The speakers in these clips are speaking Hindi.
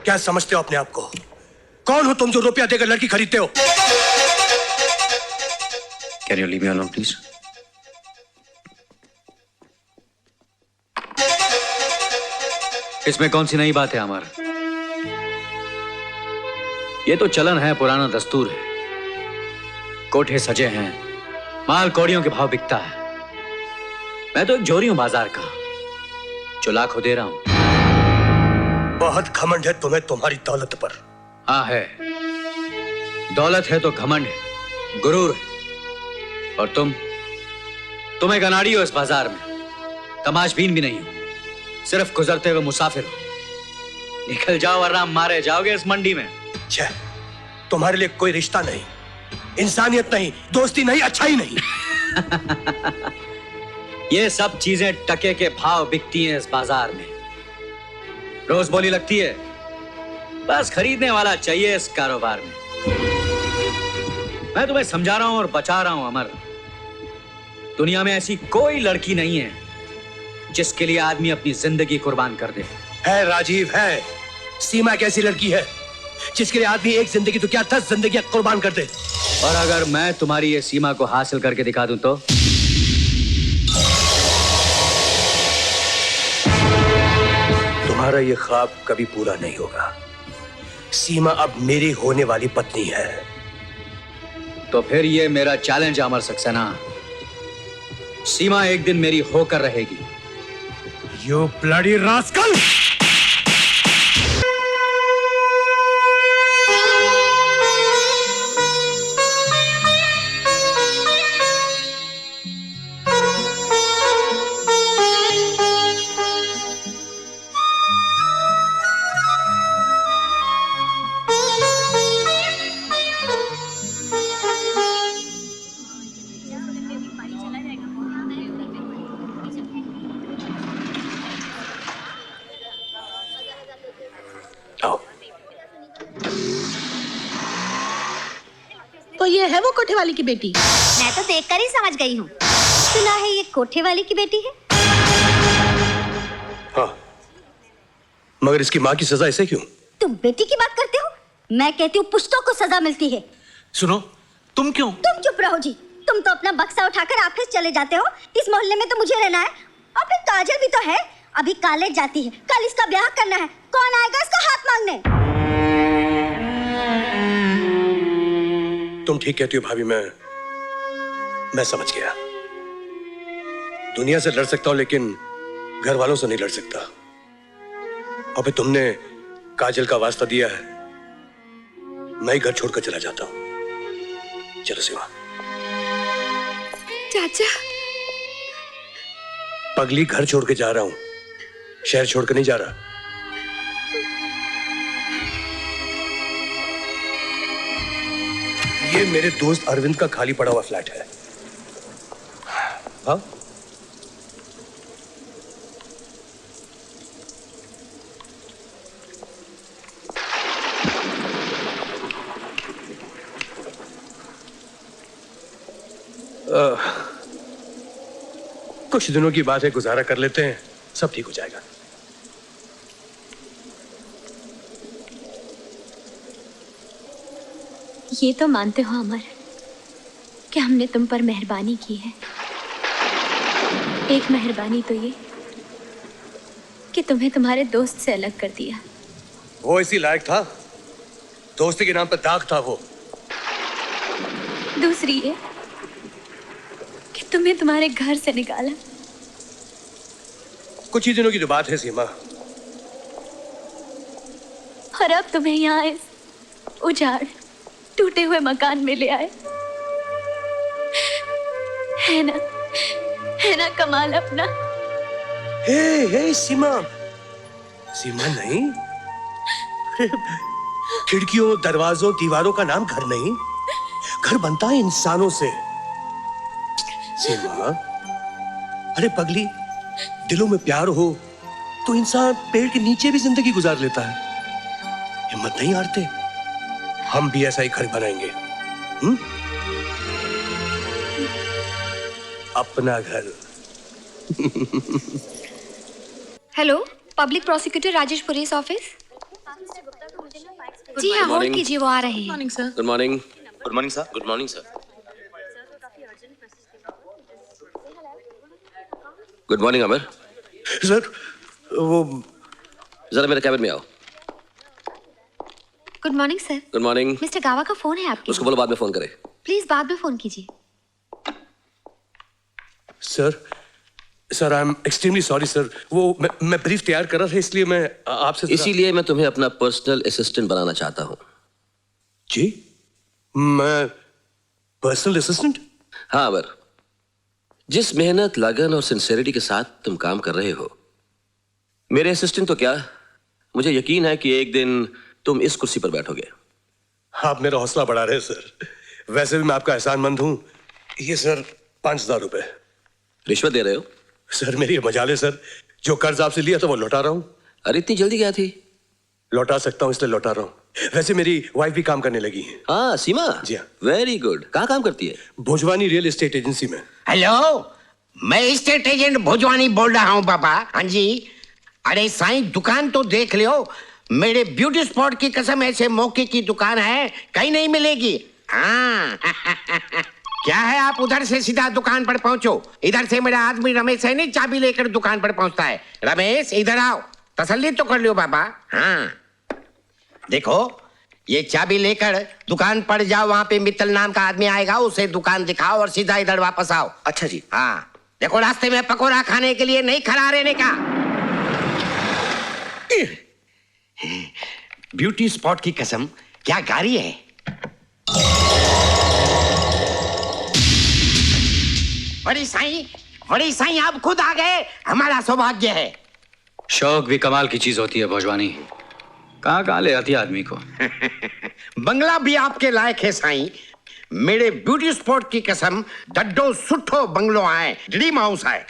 क्या समझते हो अपने आप को? कौन हो तुम जो रुपया देकर लड़की खरीदते हो? Can you leave me alone, please? इसमें कौन सी नई बात है अमर? ये तो चलन है, पुराना दस्तूर है। कोठे सजे हैं, माल कौड़ियों के भाव बिकता है। मैं तो एक जोरी हूं बाजार का, जो लाखों दे रहा हूं। बहुत घमंड है तुम्हें तुम्हारी दौलत पर। हाँ है, दौलत है तो घमंड है, गुरूर है। और तुम एक अनाड़ी हो इस बाजार में, तमाशबीन भी नहीं हो, सिर्फ गुजरते हुए मुसाफिर हो। निकल जाओ वरना मारे जाओगे इस मंडी में। छे, तुम्हारे लिए कोई रिश्ता नहीं, इंसानियत नहीं, दोस्ती नहीं, अच्छाई नहीं। ये सब चीजें टके के भाव बिकती हैं इस बाजार में, रोज बोली लगती है। बस खरीदने वाला चाहिए इस कारोबार में। मैं तुम्हें समझा रहा हूं और बचा रहा हूं अमर। दुनिया में ऐसी कोई लड़की नहीं है जिसके लिए आदमी अपनी जिंदगी कुर्बान कर दे। है राजीव, है। सीमा एक ऐसी लड़की है जिसके लिए आदमी एक जिंदगी तो क्या 10 जिंदगियां कुर्बान कर दे। और अगर मैं तुम्हारी ये सीमा को हासिल करके दिखा दूं तो? तुम्हारा ये ख्वाब कभी पूरा नहीं होगा। सीमा अब मेरी होने वाली पत्नी है। तो फिर ये मेरा चैलेंज अमर सक्सेना, सीमा एक दिन मेरी होकर रहेगी। You bloody rascal! तो ये है वो कोठे वाली की बेटी? मैं तो देखकर ही समझ गई हूँ। सुना है ये कोठे वाली की बेटी है? हाँ, मगर इसकी माँ की सजा ऐसे क्यों? तुम बेटी की बात करते हो? मैं कहती हूँ पुश्तों को सजा मिलती है। सुनो, तुम क्यों? तुम चुप रहो जी। तुम तो अपना बक्सा उठाकर ऑफिस चले जाते हो। इस मोहल्ले में तो मुझे रहना है। और फिर काजल भी तो है, अभी कॉलेज जाती है, कल इसका ब्याह करना है। कौन आएगा इसका हाथ मांगने? तुम ठीक कहती हो भाभी, मैं समझ गया। दुनिया से लड़ सकता हूं लेकिन घर वालों से नहीं लड़ सकता। और फिर तुमने काजल का वास्ता दिया है, मैं ही घर छोड़कर चला जाता हूं। चलो सीमा। चाचा, पगली, घर छोड़ के जा रहा हूं, शहर छोड़कर नहीं जा रहा। ये मेरे दोस्त अरविंद का खाली पड़ा हुआ फ्लैट है। हाँ? कुछ दिनों की बात है, गुजारा कर लेते हैं, सब ठीक हो जाएगा। ये तो मानते हो अमर कि हमने तुम पर मेहरबानी की है। एक मेहरबानी तो ये कि तुम्हें तुम्हारे दोस्त से अलग कर दिया। वो इसी लायक था, दोस्ती के नाम पर दाग था वो। दूसरी ये कि तुम्हें तुम्हारे घर से निकाला। कुछ ही दिनों की तो बात है सीमा। और अब तुम्हें यहाँ इस उजाड़ टूटे हुए मकान में ले आए। है ना कमाल अपना? हे सीमा, सीमा नहीं, खिड़कियों, दरवाजों, दीवारों का नाम घर नहीं। घर बनता है इंसानों से। सीमा, अरे पगली, दिलों में प्यार हो तो इंसान पेड़ के नीचे भी जिंदगी गुजार लेता है। हिम्मत नहीं हारते। हम भी ऐसा ही घर बनाएंगे। अपना घर। Hello, public prosecutor Rajesh police office. जी हाँ, होल्ड morning. कीजिए, वो आ रहे हैं। Morning sir. Good morning. Good morning sir. Good morning sir. Good morning Amar. Sir वो जरा मेरे कैबिन में आओ। Good morning sir. Good morning. Mister Gawa का फोन है आपके। उसको बोलो बाद में फोन करे। प्लीज बाद में फोन कीजिए। Sir I am extremely sorry sir. वो मैं ब्रीफ तैयार कर रहा था इसलिए मैं आपसे इसीलिए मैं तुम्हें अपना पर्सनल असिस्टेंट बनाना चाहता हूँ। जी मैं पर्सनल असिस्टेंट? हाँ अमर, जिस मेहनत, लगन और सिंसेरिटी के साथ तुम काम कर रहे हो, मेरे असिस्टेंट तो क्या, मुझे यकीन है कि एक दिन तुम इस कुर्सी पर बैठोगे। आप मेरा हौसला बढ़ा रहे हैं सर। वैसे भी मैं आपका एहसानमंद हूं। ये सर 5,000 रुपए। रिश्वत दे रहे हो? सर मेरी ये मजाल है सर, जो कर्ज आपसे लिया था वो लौटा रहा हूं। अरे इतनी जल्दी क्या थी? लौटा सकता हूं इसलिए लौटा रहा हूं। वैसे मेरी वाइफ भी काम करने लगी है। हाँ सीमा। जी हाँ। Very good. कहाँ काम करती है? भोजवानी रियल एस्टेट एजेंसी में। हेलो, मैं स्टेट एजेंट भोजवानी बोल रहा हूँ पापा। हाँ जी। अरे साईं, दुकान तो देख लियो। मेरे ब्यूटी स्पॉट की कसम, ऐसे मौके की दुकान है कहीं नहीं मिलेगी। हाँ क्या है, आप उधर से सीधा दुकान पर पहुंचो। इधर से मेरा आदमी रमेश है नहीं, चाबी लेकर दुकान पर पहुंचता है। रमेश इधर आओ, तसल्ली तो कर लियो बाबा। हाँ देखो, ये चाबी लेकर दुकान पर जाओ, वहां पे मित्तल नाम का आदमी आएगा, उसे दुकान दिखाओ और सीधा इधर वापस आओ। अच्छा जी। हाँ देखो, रास्ते में पकोड़ा खाने के लिए नहीं खड़ा रहने का। ब्यूटी स्पॉट की कसम, क्या गाड़ी है। बड़ी साईं आप खुद आ गए, हमारा सौभाग्य है। शौक भी कमाल की चीज होती है भोजवानी, कहाँ कहाँ ले आती है आदमी को। बंगला भी आपके लायक है साईं। मेरे ब्यूटी स्पॉट की कसम, डड्डो सुठो बंगलो आए, ड्रीम हाउस है।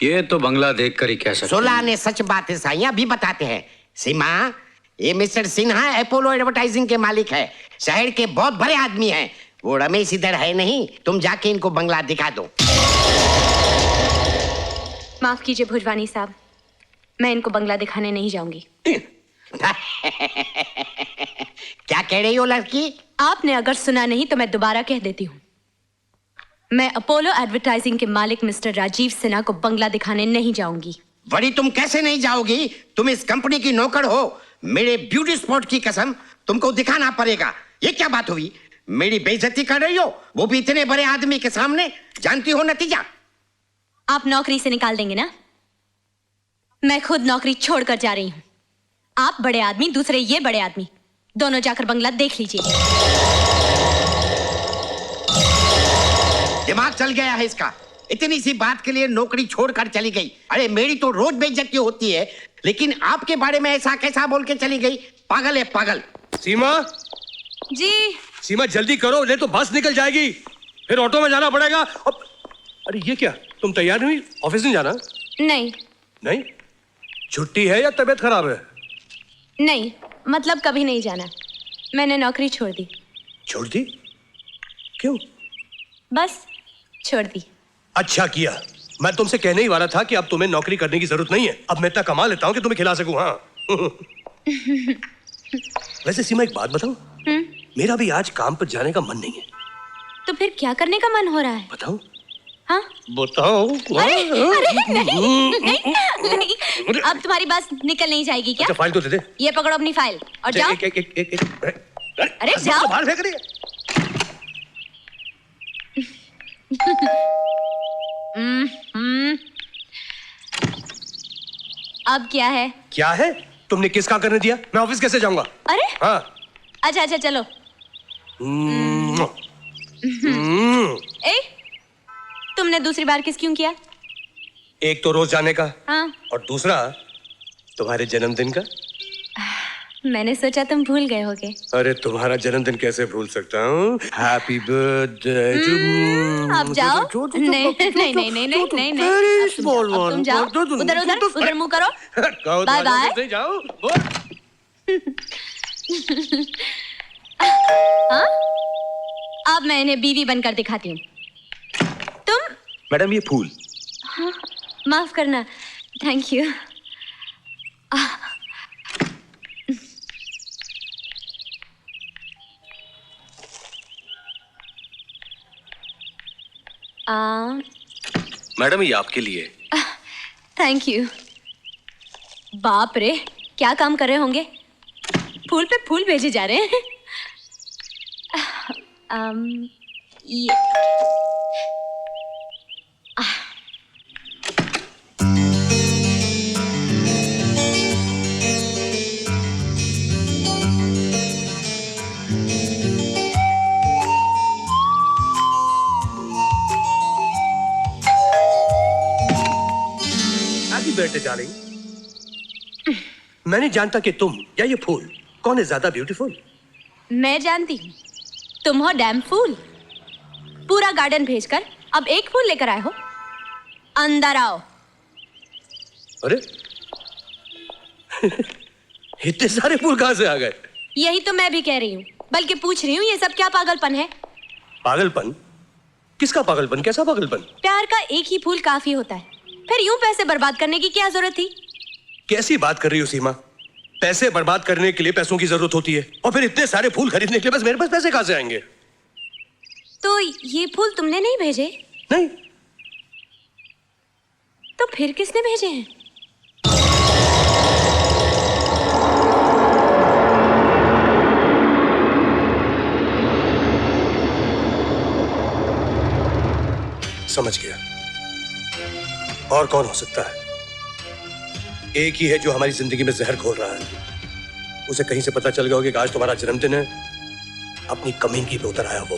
ये तो बंगला देखकर ही कह सकते हैं। सोलह ने सच बात है साईं, अभी बताते हैं। सीमा, ये मिस्टर सिन्हा अपोलो एडवर्टाइजिंग के मालिक है, शहर के बहुत बड़े आदमी हैं। वो रमेश इधर है नहीं, तुम जाके इनको बंगला दिखा दो। माफ कीजिए भोजवानी साहब, मैं इनको बंगला दिखाने नहीं जाऊंगी। क्या कह रही हो लड़की? आपने अगर सुना नहीं तो मैं दोबारा कह देती हूँ। मैं अपोलो एडवर्टाइजिंग के मालिक मिस्टर राजीव सिन्हा को बंगला दिखाने नहीं जाऊंगी। बड़ी, तुम कैसे नहीं जाओगी? तुम इस कंपनी की नौकर हो। मेरे ब्यूटी स्पॉट की कसम, तुमको दिखाना पड़ेगा। ये क्या बात हुई? मेरी बेइज्जती कर रही हो, वो भी इतने बड़े आदमी के सामने। जानती हो नतीजा? आप नौकरी से निकाल देंगे ना? मैं खुद नौकरी छोड़कर जा रही हूँ। आप बड़े आदमी, दूसरे ये बड़े आदमी, दोनों जाकर बंगला देख लीजिए। दिमाग चल गया है इसका। इतनी सी बात के लिए नौकरी छोड़कर चली गई। अरे मेरी तो रोज बेइज्जती होती है, लेकिन आपके बारे में ऐसा कैसा बोल के चली गई? पागल है पागल। सीमा, जी सीमा जल्दी करो, नहीं तो बस निकल जाएगी, फिर ऑटो में जाना पड़ेगा। अरे ये क्या, तुम तैयार नहीं हुई? ऑफिस नहीं जाना? नहीं नहीं? छुट्टी है या तबीयत खराब है? नहीं, मतलब कभी नहीं जाना। मैंने नौकरी छोड़ दी। छोड़ दी? क्यों? बस छोड़ दी। अच्छा किया। मैं तुमसे कहने ही वाला था कि अब तुम्हें नौकरी करने की जरूरत नहीं है। अब मैं इतना कमा लेता हूं कि तुम्हें खिला सकूं। हाँ। वैसे सीमा एक बात बताऊं, मेरा भी आज काम पर जाने का मन नहीं है। तो फिर क्या करने का मन हो रहा है? बताओ। हाँ? बताओ। अरे नहीं, अब तुम्हारी बस निकल नहीं जाएगी क्या? अच्छा फाइल तो दे दे। ये पकड़ो अपनी फाइल और जाओ। अरे जाओ। बाहर फेंक रही है। अब क्या है? क्या है? तुमने किस का करने दिया? मैं ऑफिस कैसे जाऊंगा? अरे हाँ। अच्छा अच्छा चलो। ए, तुमने दूसरी बार किस क्यों किया? एक तो रोज जाने का, हाँ, और दूसरा तुम्हारे जन्मदिन का। मैंने सोचा तुम भूल गए होगे। अरे तुम्हारा जन्मदिन कैसे भूल सकता हूँ? Happy birthday to. अब जाओ। नहीं नहीं नहीं नहीं नहीं नहीं नहीं, अब तुम जाओ। उधर उधर उधर मुंह करो। Bye bye. जाओ। हाँ? अब मैं इन्हें बीवी बनकर दिखाती हूँ। तुम? मैडम ये फूल। हाँ, माफ करना। Thank you. मैडम ये आपके लिए। Thank you. बाप रे, क्या काम कर रहे होंगे? फूल पे फूल भेजे जा रहे हैं। ये हैप्पी बर्थडे डार्लिंग। मैं नहीं जानता कि तुम या ये फूल कौन है ज्यादा ब्यूटीफुल। मैं जानती हूँ, तुम हो डैम फूल। पूरा गार्डन भेजकर अब एक फूल लेकर आए हो। अंदर आओ। अरे इतने सारे फूल कहां से आ गए? यही तो मैं भी कह रही हूँ, बल्कि पूछ रही हूँ ये सब क्या पागलपन है? पागलपन? किसका पागलपन? कैसा पागलपन? प्यार का एक ही फूल काफी होता है, फिर यूं पैसे बर्बाद करने की क्या जरूरत थी? कैसी बात कर रही हो सीमा? पैसे बर्बाद करने के लिए पैसों की जरूरत होती है, और फिर इतने सारे फूल खरीदने के लिए बस मेरे पास पैसे कहां से आएंगे? तो ये फूल तुमने नहीं भेजे? नहीं। तो फिर किसने भेजे हैं? समझ गया। और कौन हो सकता है? एक ही है जो हमारी जिंदगी में जहर घोल रहा है। उसे कहीं से पता चल गया होगा कि आज तुम्हारा जन्मदिन है, अपनी कमीनगी पे उतर आया वो।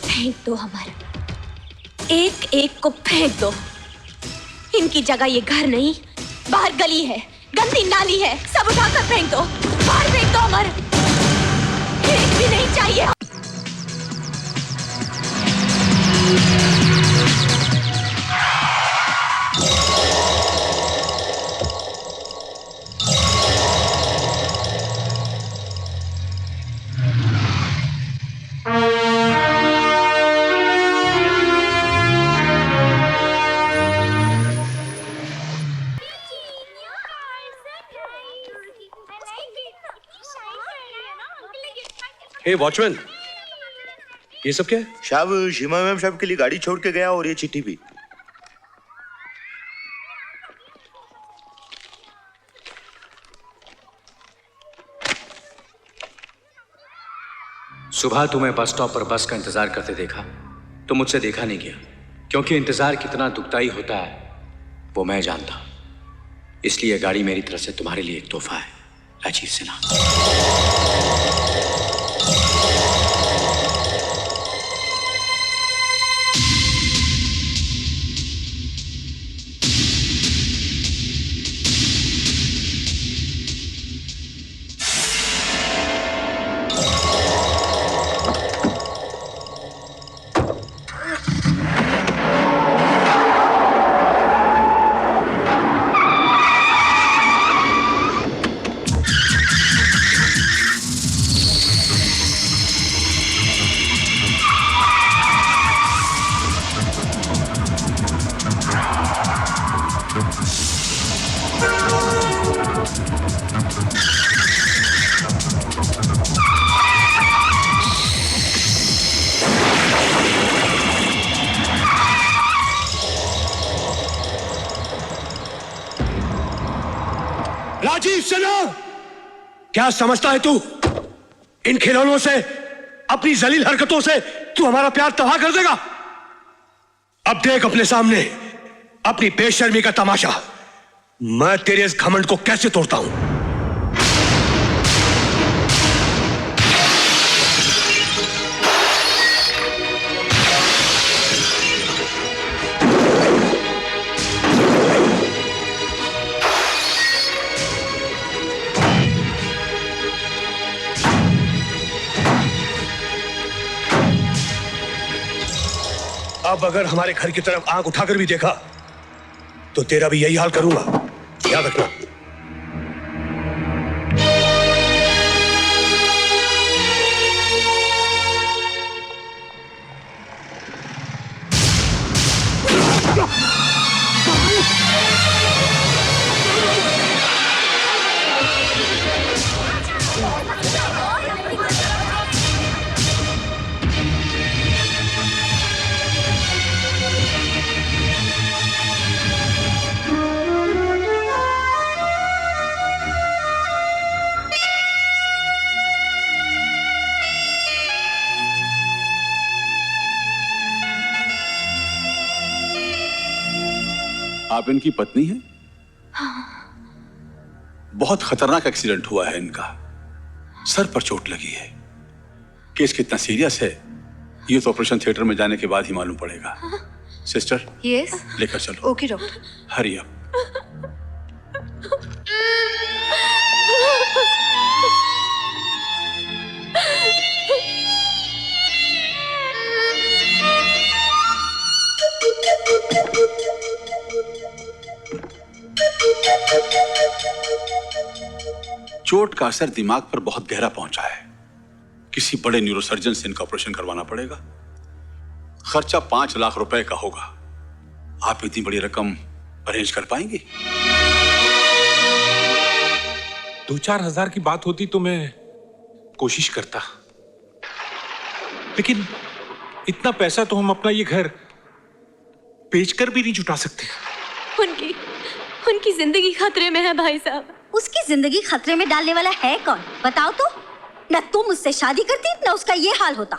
फेंक दो हमारा, एक एक को फेंक दो। इनकी जगह ये घर नहीं, बाहर गली है, गंदी नाली है, सब उठाकर फेंक दो, बाहर फेंक दो अमर। एक भी नहीं चाहिए। हे वॉचमैन, ये सब क्या है? साहब शीमा मैम साहब के लिए गाड़ी छोड़ के गया और ये चिट्ठी भी। सुबह तुम्हें बस स्टॉप पर बस का इंतजार करते देखा तो मुझसे देखा नहीं गया, क्योंकि इंतजार कितना दुखदाई होता है वो मैं जानता हूं। इसलिए गाड़ी मेरी तरफ से तुम्हारे लिए एक तोहफा है, अजीब से ना। राजीव सिन्हा, क्या समझता है तू? इन खिलौनों से, अपनी जलील हरकतों से तू हमारा प्यार तबाह कर देगा। अब देख अपने सामने अपनी बेशर्मी का तमाशा। मैं तेरे इस घमंड को कैसे तोड़ता हूं। अब अगर हमारे घर की तरफ आंख उठाकर भी देखा तो तेरा भी यही हाल करूंगा, याद रखना। आप इनकी पत्नी हैं? बहुत खतरनाक एक्सीडेंट हुआ है इनका, सर पर चोट लगी है। केस कितना सीरियस है ये तो ऑपरेशन थिएटर में जाने के बाद ही मालूम पड़ेगा। सिस्टर, यस, लेकर चलो। Okay doctor. Hurry up. चोट का असर दिमाग पर बहुत गहरा पहुंचा है। किसी बड़े न्यूरोसर्जन से इनका ऑपरेशन करवाना पड़ेगा। खर्चा 5 लाख रुपए का होगा। आप इतनी बड़ी रकम अरेंज कर पाएंगे? 2-4 हजार की बात होती तो मैं कोशिश करता, लेकिन इतना पैसा तो हम अपना ये घर बेचकर भी नहीं जुटा सकते। उनकी जिंदगी खतरे में है भाई साहब। उसकी जिंदगी खतरे में डालने वाला है कौन, बताओ तो। न तुम मुझसे शादी करती न उसका ये हाल होता।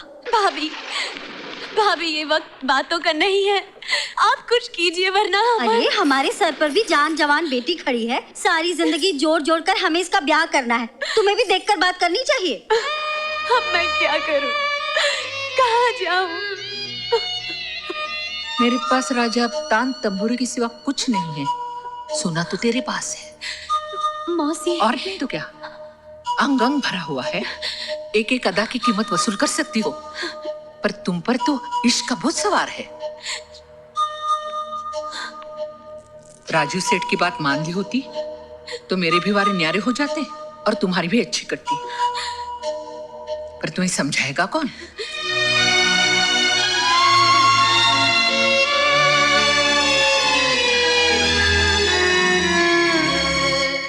भाभी ये वक्त बातों का नहीं है, आप कुछ कीजिए वरना अरे हमारे सर पर भी जान जवान बेटी खड़ी है। सारी जिंदगी जोड़ जोड़ कर हमें इसका ब्याह करना है। तुम्हें भी देखकर बात करनी चाहिए। अब मैं क्या करूं, कहाँ जाऊं? मेरे पास राजा तान तंबूरे के सिवा कुछ नहीं है। सोना तो तेरे पास है मौसी। और नहीं तो क्या, अंग अंग भरा हुआ है। एक एक अदा की कीमत वसूल कर सकती हो, पर तुम पर तो इश्क का भूत सवार है। राजू सेठ की बात मान ली होती तो मेरे भी वारे न्यारे हो जाते और तुम्हारी भी अच्छी करती। पर तुम्हें समझाएगा कौन?